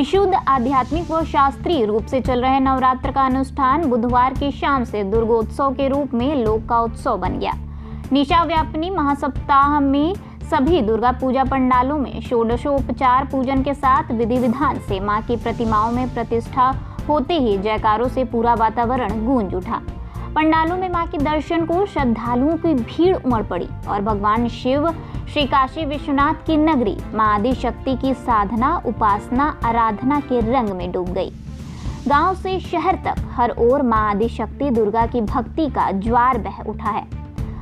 विशुद्ध आध्यात्मिक व शास्त्रीय रूप से चल रहे नवरात्र का अनुष्ठान बुधवार की शाम से दुर्गोत्सव के रूप में लोक का उत्सव बन गया। निशा व्यापिनी महासप्ताह में सभी दुर्गा पूजा पंडालों में षोडशोपचार पूजन के साथ विधि विधान से मां की प्रतिमाओं में प्रतिष्ठा होते ही जयकारों से पूरा वातावरण गूंज उठा। पंडालों में मां के दर्शन को श्रद्धालुओं की भीड़ उमड़ पड़ी और भगवान शिव श्री काशी विश्वनाथ की नगरी मां आदि शक्ति की साधना, उपासना, आराधना के रंग में डूब गई। गांव से शहर तक हर ओर मां आदि शक्ति दुर्गा की भक्ति का ज्वार बह उठा है।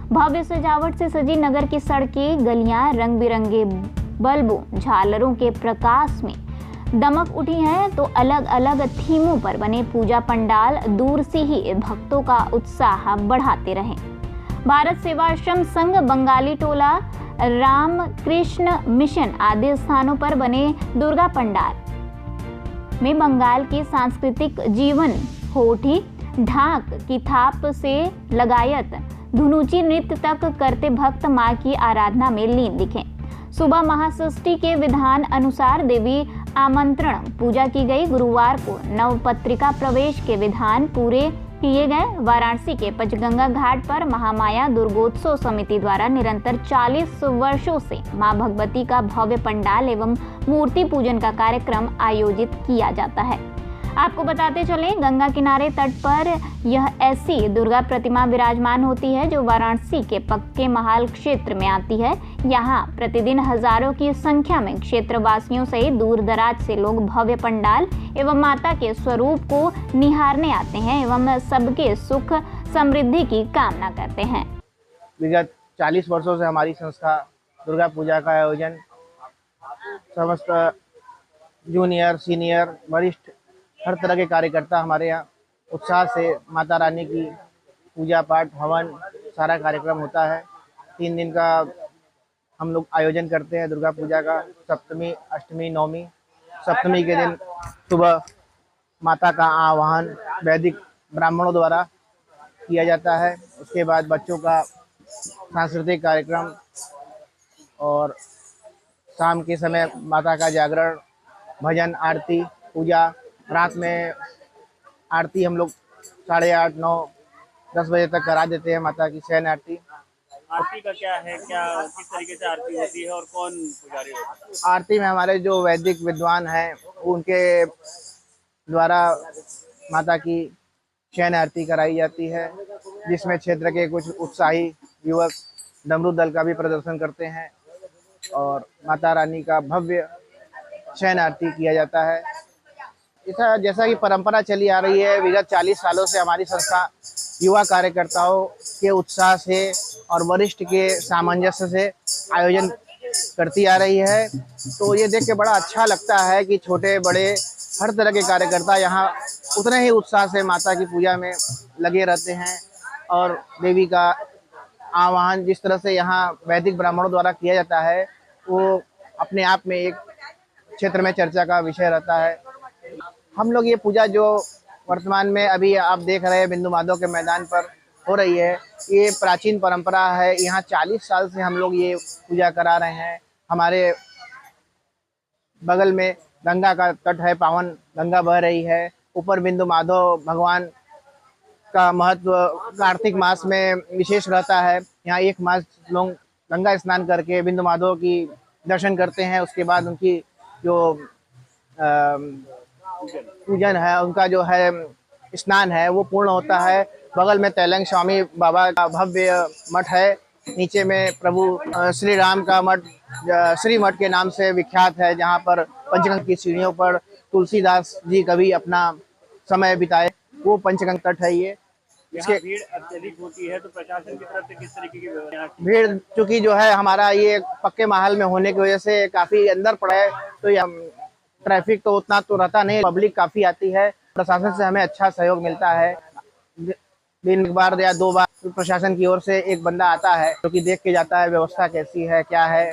भव्य सजावट से सजी नगर की सड़कें, गलियां रंग बिरंगे बल्बों, झालरों के प्रकाश में दमक उठी हैं, तो अलग अलग थीमों पर बने पूजा पंडाल दूर से ही भक्तों का उत्साह बढ़ाते रहे। भारत सेवाश्रम संघ, बंगाली टोला, रामकृष्ण मिशन आदि स्थानों पर बने दुर्गा पंडाल में बंगाल के सांस्कृतिक जीवन, होठी, ढाक की थाप से लगायत धुनुची नृत्य तक करते भक्त मां की आराधना में लीन दिखे। सुबह महाषष्ठी के विधान अनुसार देवी आमंत्रण पूजा की गई। गुरुवार को नवपत्रिका प्रवेश के विधान पूरे किए गए। वाराणसी के पंचगंगा घाट पर महामाया दुर्गोत्सव समिति द्वारा निरंतर 40 वर्षों से मां भगवती का भव्य पंडाल एवं मूर्ति पूजन का कार्यक्रम आयोजित किया जाता है। आपको बताते चले, गंगा किनारे तट पर यह ऐसी दुर्गा प्रतिमा विराजमान होती है जो वाराणसी के पक्के महाल क्षेत्र में आती है। यहाँ प्रतिदिन हजारों की संख्या में क्षेत्रवासियों सहित दूर दराज से लोग भव्य पंडाल एवं माता के स्वरूप को निहारने आते हैं एवं सबके सुख समृद्धि की कामना करते हैं। विगत 40 वर्षों से हमारी संस्था दुर्गा पूजा का आयोजन समस्त जूनियर, सीनियर, वरिष्ठ हर तरह के कार्यकर्ता हमारे यहाँ उत्साह से माता रानी की पूजा पाठ, हवन सारा कार्यक्रम होता है। 3 दिन का हम लोग आयोजन करते हैं दुर्गा पूजा का। सप्तमी, अष्टमी, नवमी। सप्तमी के दिन सुबह माता का आवाहन वैदिक ब्राह्मणों द्वारा किया जाता है। उसके बाद बच्चों का सांस्कृतिक कार्यक्रम और शाम के समय माता का जागरण, भजन, आरती, पूजा। रात में आरती हम लोग 8:30, 9, 10 बजे तक करा देते हैं माता की शयन आरती। आरती का क्या है, क्या किस तरीके से आरती होती है और कौन पुजारी होता है? आरती में हमारे जो वैदिक विद्वान हैं उनके द्वारा माता की शयन आरती कराई जाती है, जिसमें क्षेत्र के कुछ उत्साही युवक डमरू दल का भी प्रदर्शन करते हैं और माता रानी का भव्य शयन आरती किया जाता है। जैसा कि परंपरा चली आ रही है, विगत 40 सालों से हमारी संस्था युवा कार्यकर्ताओं के उत्साह से और वरिष्ठ के सामंजस्य से आयोजन करती आ रही है। तो ये देख के बड़ा अच्छा लगता है कि छोटे बड़े हर तरह के कार्यकर्ता यहाँ उतने ही उत्साह से माता की पूजा में लगे रहते हैं और देवी का आवाहन जिस तरह से यहाँ वैदिक ब्राह्मणों द्वारा किया जाता है वो अपने आप में एक क्षेत्र में चर्चा का विषय रहता है। हम लोग ये पूजा जो वर्तमान में अभी आप देख रहे हैं बिंदु माधव के मैदान पर हो रही है, ये प्राचीन परंपरा है। यहाँ 40 साल से हम लोग ये पूजा करा रहे हैं। हमारे बगल में गंगा का तट है, पावन गंगा बह रही है। ऊपर बिंदु माधव भगवान का महत्व कार्तिक मास में विशेष रहता है। यहाँ 1 मास लोग गंगा स्नान करके बिंदु माधव की दर्शन करते हैं। उसके बाद उनकी जो पूजन है, उनका जो है स्नान है वो पूर्ण होता है। बगल में तैलंग स्वामी बाबा का भव्य मठ है। नीचे में प्रभु श्री राम का मठ श्री मठ के नाम से विख्यात है, जहाँ पर पंचगंगा की सीढ़ियों पर तुलसीदास जी कभी अपना समय बिताए, वो पंचगंगा तट है। ये यहाँ भीड़ अत्यधिक होती है, तो प्रशासन की तरफ से किस तरीके की व्यवस्था? भीड़ चूंकि जो है हमारा ये पक्के माहौल में होने की वजह से काफी अंदर पड़ा है, तो ट्रैफिक तो उतना तो रहता नहीं, पब्लिक काफी आती है। प्रशासन से हमें अच्छा सहयोग मिलता है। दिन 1 बार या 2 बार प्रशासन की ओर से एक बंदा आता है जो कि देख के जाता है व्यवस्था कैसी है, क्या है।